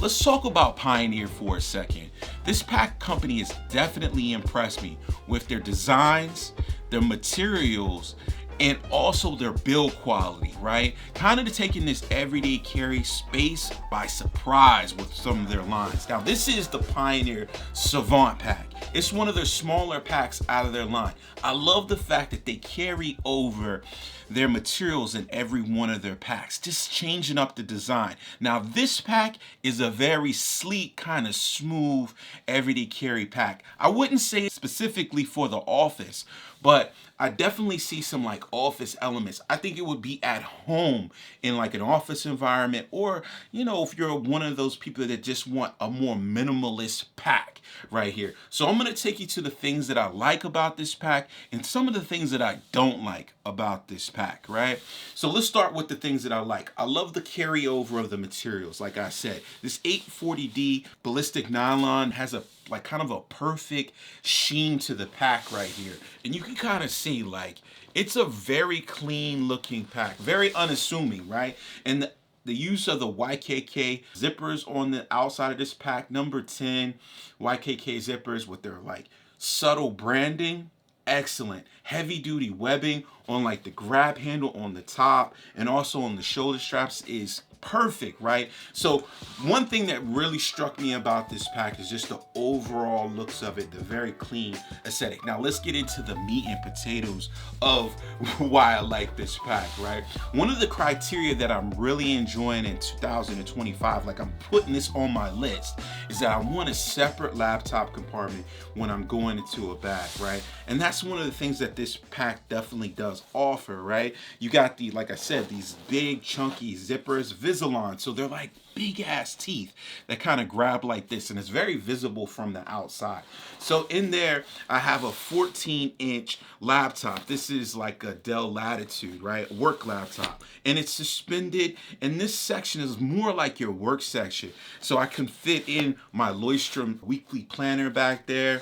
let's talk about Pioneer for a second. This pack company has definitely impressed me with their designs, their materials, and also their build quality, right? Kind of taking this everyday carry space by surprise with some of their lines. Now, this is the Pioneer Savant pack. It's one of their smaller packs out of their line. I love the fact that they carry over their materials in every one of their packs, just changing up the design. Now, this pack is a very sleek, kind of smooth, everyday carry pack. I wouldn't say specifically for the office, but I definitely see some like office elements. I think it would be at home in like an office environment, or if you're one of those people that just want a more minimalist pack right here. So I'm gonna take you to the things that I like about this pack and some of the things that I don't like about this pack, right? So let's start with the things that I like. I love the carryover of the materials. Like I said, this 840D ballistic nylon has a like kind of a perfect sheen to the pack right here. And you can kind of see like it's a very clean looking pack, very unassuming, right? And the use of the YKK zippers on the outside of this pack, number 10 YKK zippers with their like subtle branding, excellent. Heavy duty webbing on like the grab handle on the top and also on the shoulder straps is perfect, right? So one thing that really struck me about this pack is just the overall looks of it, the very clean aesthetic. Now let's get into the meat and potatoes of why I like this pack, right? One of the criteria that I'm really enjoying in 2025, like I'm putting this on my list, is that I want a separate laptop compartment when I'm going into a bag, right? And that's one of the things that this pack definitely does offer, right? You got the, like I said, these big chunky zippers, Invisalign, so they're like big ass teeth that kind of grab like this, and it's very visible from the outside. So in there I have a 14-inch laptop. This is like a Dell Latitude, right? Work laptop, and it's suspended, and this section is more like your work section, so I can fit in my Leuchtturm weekly planner back there,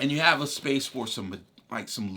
and you have a space for some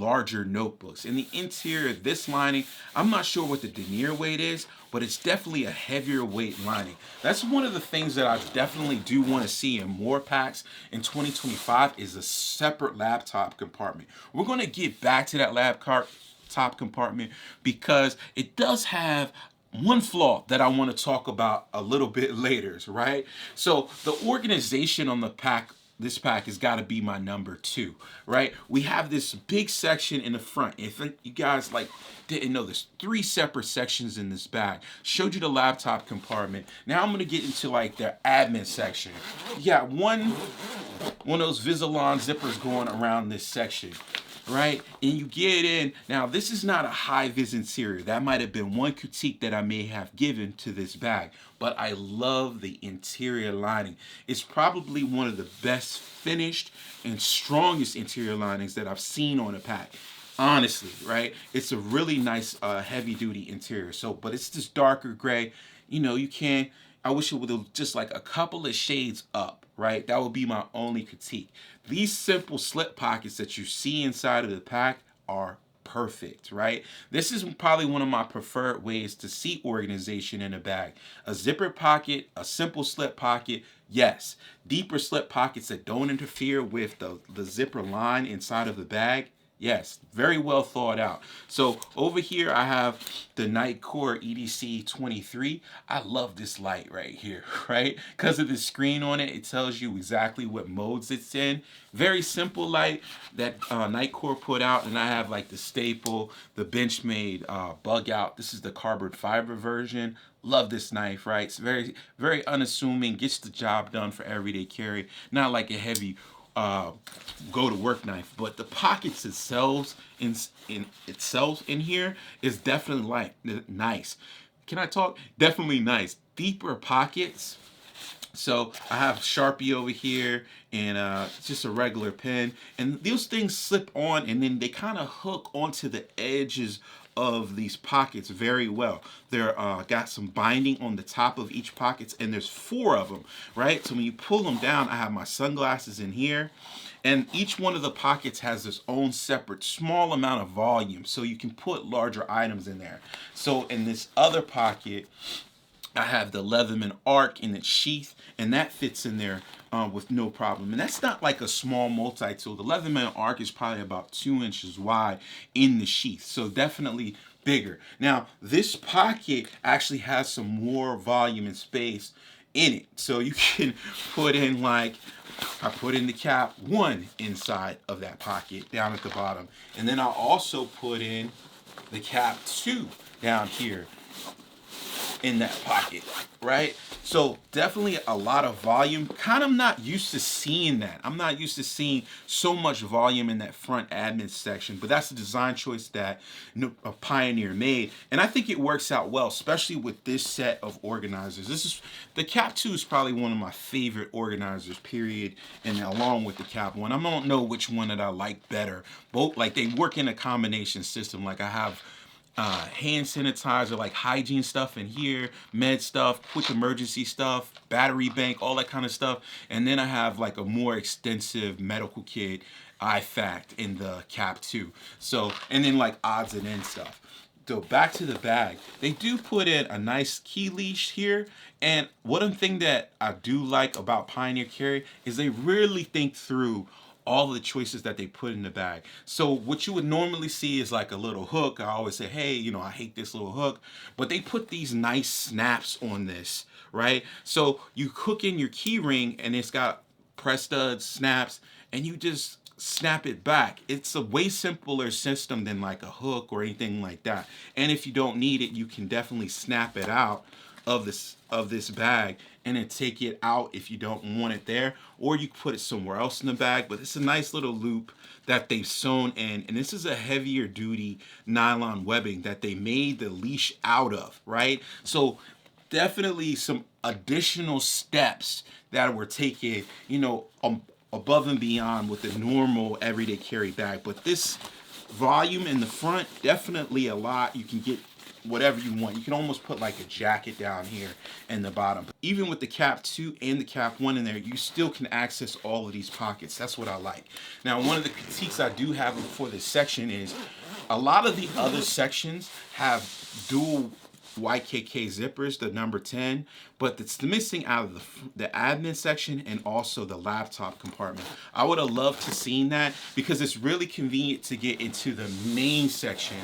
larger notebooks. In the interior, this lining, I'm not sure what the denier weight is, but it's definitely a heavier weight lining. That's one of the things that I definitely do want to see in more packs in 2025 is a separate laptop compartment. We're going to get back to that laptop compartment because it does have one flaw that I want to talk about a little bit later, right? So the organization on the pack, this pack has got to be my number 2, right? We have this big section in the front. If you guys like didn't know, there's 3 separate sections in this bag. Showed you the laptop compartment. Now I'm gonna get into like their admin section. You got one of those Invisalign zippers going around this section, right? And you get in. Now, this is not a high-vis interior. That might have been one critique that I may have given to this bag, but I love the interior lining. It's probably one of the best finished and strongest interior linings that I've seen on a pack. Honestly, right? It's a really nice heavy-duty interior. So, but it's this darker gray. I wish it would have just like a couple of shades up, right? That would be my only critique. These simple slip pockets that you see inside of the pack are perfect, right? This is probably one of my preferred ways to see organization in a bag. A zipper pocket, a simple slip pocket, yes. Deeper slip pockets that don't interfere with the zipper line inside of the bag, yes, very well thought out. So over here I have the Nightcore EDC 23. I love this light right here, right? Because of the screen on it, it tells you exactly what modes it's in. Very simple light that Nightcore put out, and I have like the staple, the Benchmade bug out. This is the carbon fiber version. Love this knife, right? It's very, very unassuming, gets the job done for everyday carry. Not like a heavy go to work knife, but the pockets itself in here is definitely nice. Can I talk? Definitely nice. Deeper pockets. So I have Sharpie over here and just a regular pen, and those things slip on and then they kind of hook onto the edges of these pockets very well. They're got some binding on the top of each pockets, and there's 4 of them, right? So when you pull them down, I have my sunglasses in here, and each one of the pockets has its own separate small amount of volume, so you can put larger items in there. So in this other pocket, I have the Leatherman arc in its sheath, and that fits in there with no problem. And that's not like a small multi-tool. The Leatherman arc is probably about 2 inches wide in the sheath, so definitely bigger. Now, this pocket actually has some more volume and space in it, so you can put in like, I put in the cap 1 inside of that pocket down at the bottom, and then I'll also put in the cap 2 down here in that pocket, right? So definitely a lot of volume. Kind of not used to seeing that. I'm not used to seeing so much volume in that front admin section, but that's the design choice that a Pioneer made, and I think it works out well, especially with this set of organizers. This is the Cap 2 is probably one of my favorite organizers, period, and along with the Cap 1. I don't know which one that I like better. Both, like, they work in a combination system. Like, I have hand sanitizer, like hygiene stuff in here, med stuff, quick emergency stuff, battery bank, all that kind of stuff. And then I have like a more extensive medical kit, IFACT in the Cap 2. So, and then like odds and ends stuff. So back to the bag, they do put in a nice key leash here. And one thing that I do like about Pioneer Carry is they really think through all the choices that they put in the bag. So what you would normally see is like a little hook. I always say, hey, you know, I hate this little hook, but they put these nice snaps on this, right? So you hook in your key ring and it's got press studs, snaps, and you just snap it back. It's a way simpler system than like a hook or anything like that. And if you don't need it, you can definitely snap it out of this bag and then take it out if you don't want it there, or you can put it somewhere else in the bag. But it's a nice little loop that they've sewn in, and this is a heavier duty nylon webbing that they made the leash out of, right? So definitely some additional steps that were taken, you know, above and beyond with the normal everyday carry bag. But this volume in the front, definitely a lot. You can get whatever you want. You can almost put like a jacket down here in the bottom. Even with the Cap 2 and the Cap 1 in there, you still can access all of these pockets. That's what I like. Now, one of the critiques I do have for this section is a lot of the other sections have dual YKK zippers, the number 10, but it's missing out of the admin section and also the laptop compartment. I would have loved to seen that because it's really convenient to get into the main section,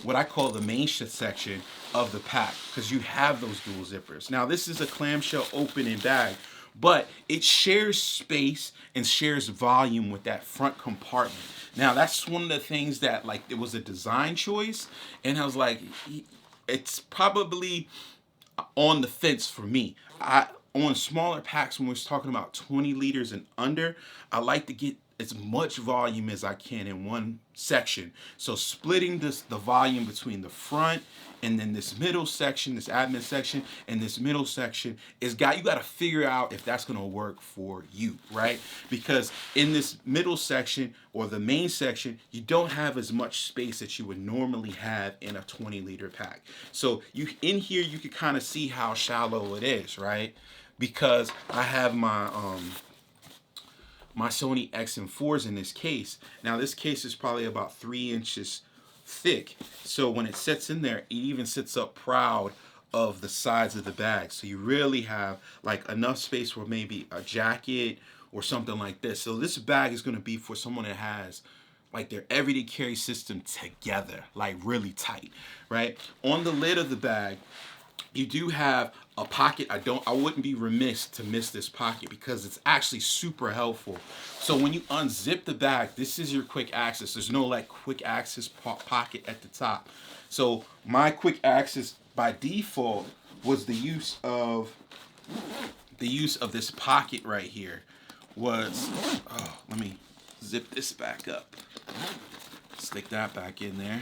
what I call the main section of the pack, because you have those dual zippers. Now, this is a clamshell opening bag, but it shares space and shares volume with that front compartment. Now, that's one of the things that, like, it was a design choice, and I was like, it's probably on the fence for me. On smaller packs, when we're talking about 20 liters and under, I like to get as much volume as I can in one section. So splitting the volume between the front and then this middle section, this admin section, and this middle section you got to figure out if that's going to work for you, right? Because in this middle section or the main section, you don't have as much space that you would normally have in a 20-liter pack. So in here, you can kind of see how shallow it is, right? Because I have my Sony XM4s in this case. Now, this case is probably about 3 inches thick, so when it sits in there, it even sits up proud of the sides of the bag, so you really have like enough space for maybe a jacket or something like this. So this bag is going to be for someone that has like their everyday carry system together, like really tight, right? On the lid of the bag, you do have a pocket. I wouldn't be remiss to miss this pocket because it's actually super helpful. So when you unzip the bag, this is your quick access. There's no like quick access pocket at the top. So my quick access by default was the use of this pocket right here. Let me zip this back up. Stick that back in there.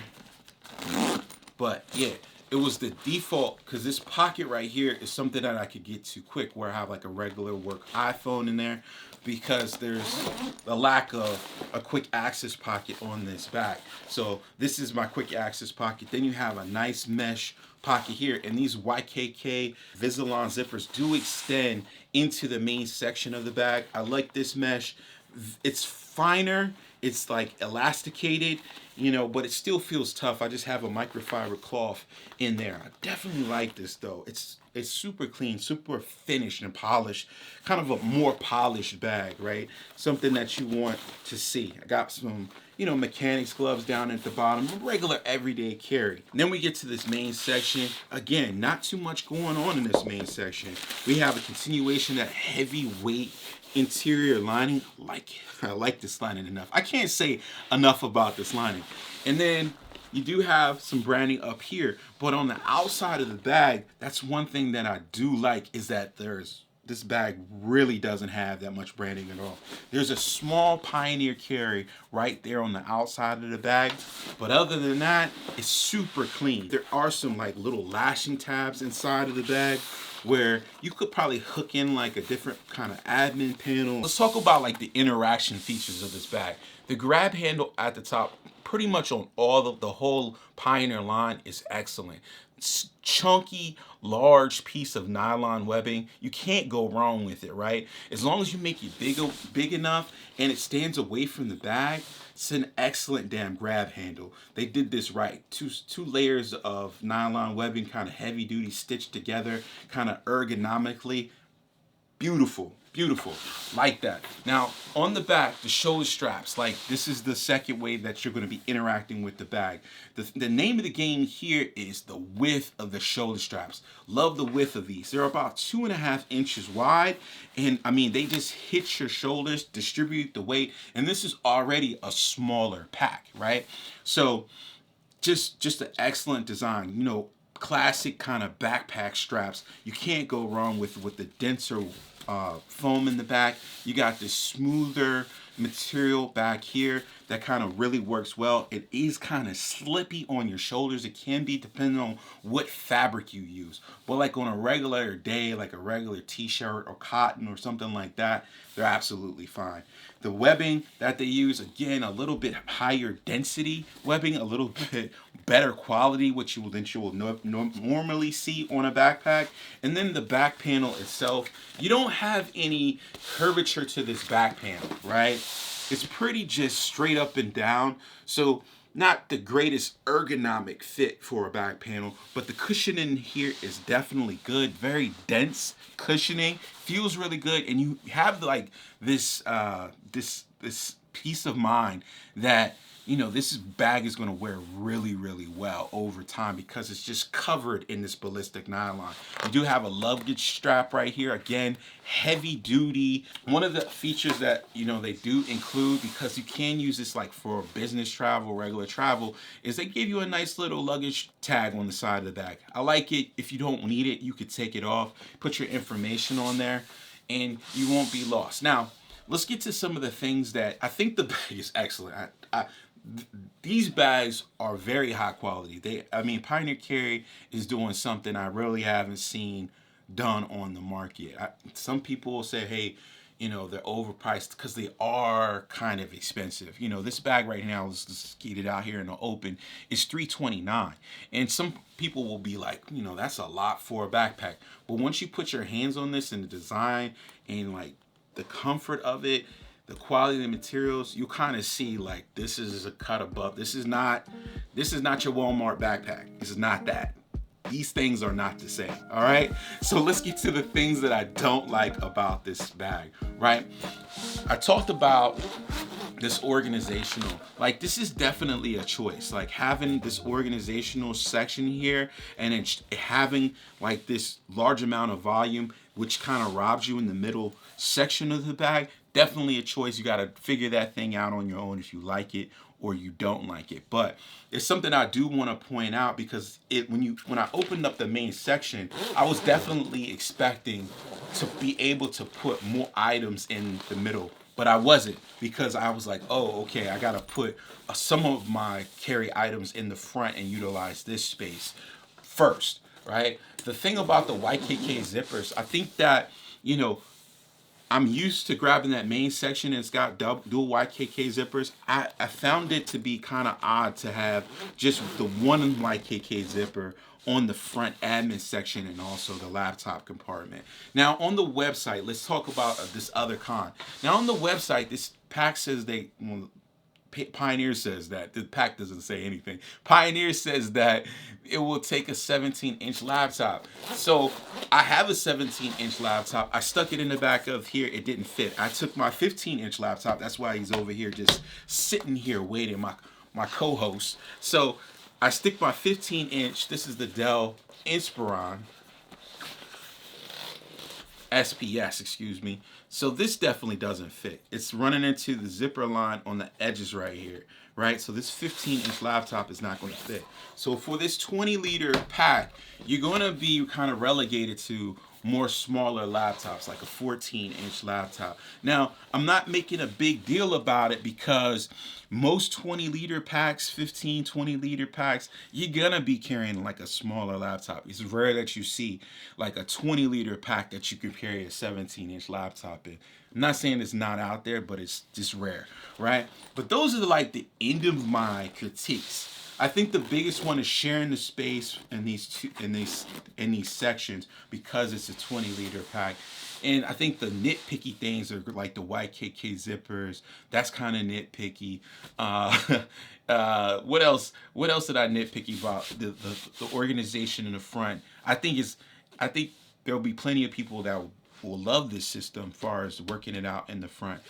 But yeah, it was the default because this pocket right here is something that I could get to quick, where I have like a regular work iPhone in there, because there's a lack of a quick access pocket on this bag. So this is my quick access pocket. Then you have a nice mesh pocket here, and these YKK Visalon zippers do extend into the main section of the bag. I like this mesh. It's finer It's like elasticated, but it still feels tough. I just have a microfiber cloth in there. I definitely like this though. It's super clean, super finished and polished, kind of a more polished bag, right? Something that you want to see. I got some, mechanics gloves down at the bottom, regular everyday carry. And then we get to this main section. Again, not too much going on in this main section. We have a continuation of that heavyweight interior lining. I like this lining enough. I can't say enough about this lining. And then you do have some branding up here, but on the outside of the bag, that's one thing that I do like, is that this bag really doesn't have that much branding at all. There's a small Pioneer carry right there on the outside of the bag, but other than that, it's super clean. There are some like little lashing tabs inside of the bag where you could probably hook in like a different kind of admin panel. Let's talk about like the interaction features of this bag. The grab handle at the top, pretty much on all of the whole Pioneer line, is excellent. It's chunky, large piece of nylon webbing. You can't go wrong with it, right? As long as you make it big enough and it stands away from the bag, it's an excellent damn grab handle. They did this right. Two layers of nylon webbing, kind of heavy duty, stitched together, kind of ergonomically. Beautiful, beautiful, like that. Now, on the back, the shoulder straps, like this is the second way that you're gonna be interacting with the bag. The name of the game here is the width of the shoulder straps. Love the width of these. They're about 2.5 inches wide, and I mean, they just hit your shoulders, distribute the weight, and this is already a smaller pack, right? So, just an excellent design, classic kind of backpack straps. You can't go wrong with the denser foam in the back. You got this smoother material back here that kind of really works well. It is kind of slippy on your shoulders. It can be depending on what fabric you use. But like on a regular day, like a regular t-shirt or cotton or something like that, they're absolutely fine. The webbing that they use, again, a little bit higher density webbing, a little bit better quality, which you will normally see on a backpack. And then the back panel itself, you don't have any curvature to this back panel, right? It's pretty just straight up and down. So not the greatest ergonomic fit for a back panel, but the cushioning here is definitely good. Very dense cushioning, feels really good, and you have like this this peace of mind that this bag is going to wear really, really well over time because it's just covered in this ballistic nylon. You do have a luggage strap right here. Again, heavy duty. One of the features that, they do include, because you can use this like for business travel, regular travel, is they give you a nice little luggage tag on the side of the bag. I like it. If you don't need it, you could take it off, put your information on there, and you won't be lost. Now, let's get to some of the things that I think the bag is excellent. These bags are very high quality. Pioneer Carry is doing something I really haven't seen done on the market. Some people will say, hey, they're overpriced, because they are kind of expensive. This bag right now, let's get it out here in the open, is $329. And some people will be like, that's a lot for a backpack. But once you put your hands on this and the design and like the comfort of it, the quality of the materials, you kind of see like this is a cut above. This is not your Walmart backpack. This is not that. These things are not the same, all right? So let's get to the things that I don't like about this bag, right? I talked about this organizational, like this is definitely a choice. Like having this organizational section here and it's having like this large amount of volume, which kind of robs you in the middle section of the bag, definitely a choice. You got to figure that thing out on your own if you like it or you don't like it. But it's something I do want to point out, because when I opened up the main section, I was definitely expecting to be able to put more items in the middle, but I wasn't, because I was like, oh, okay, I got to put some of my carry items in the front and utilize this space first, right? The thing about the YKK zippers, I think that, I'm used to grabbing that main section and it's got dual YKK zippers. I found it to be kind of odd to have just the one YKK zipper on the front admin section and also the laptop compartment. Now on the website, let's talk about this other con. Now on the website, this pack says Pioneer says that. The pack doesn't say anything. Pioneer says that it will take a 17-inch laptop. So I have a 17-inch laptop. I stuck it in the back of here. It didn't fit. I took my 15-inch laptop. That's why he's over here just sitting here waiting, my co-host. So I stick my 15-inch. This is the Dell Inspiron SPS, excuse me. So this definitely doesn't fit. It's running into the zipper line on the edges right here, right? So this 15-inch laptop is not going to fit. So for this 20-liter pack, you're going to be kind of relegated to more smaller laptops, like a 14-inch laptop. Now, I'm not making a big deal about it because most 20-liter packs, 15, 20-liter packs, you're gonna be carrying like a smaller laptop. It's rare that you see like a 20-liter pack that you can carry a 17-inch laptop in. I'm not saying it's not out there, but it's just rare, right? But those are like the end of my critiques. I think the biggest one is sharing the space in these sections because it's a 20-liter pack. And I think the nitpicky things are like the YKK zippers. That's kind of nitpicky. What else? What else did I nitpicky about? The organization in the front. I think there'll be plenty of people that will love this system as far as working it out in the front.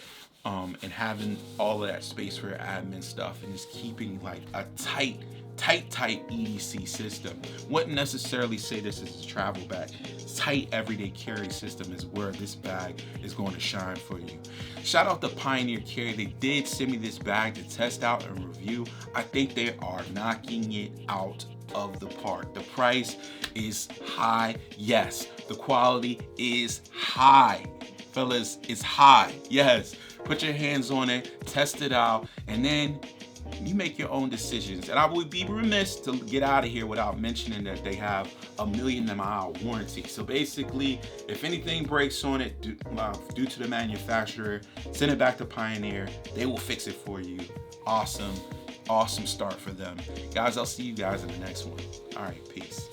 And having all of that space for your admin stuff and just keeping like a tight EDC system. Wouldn't necessarily say this is a travel bag. Tight everyday carry system is where this bag is going to shine for you. Shout out to Pioneer Carry. They did send me this bag to test out and review. I think they are knocking it out of the park. The price is high. Yes, the quality is high. Fellas, it's high. Yes. Put your hands on it, test it out, and then you make your own decisions. And I would be remiss to get out of here without mentioning that they have a 1,000,000-mile warranty. So basically, if anything breaks on it due to the manufacturer, send it back to Pioneer. They will fix it for you. Awesome start for them. Guys, I'll see you guys in the next one. All right, peace.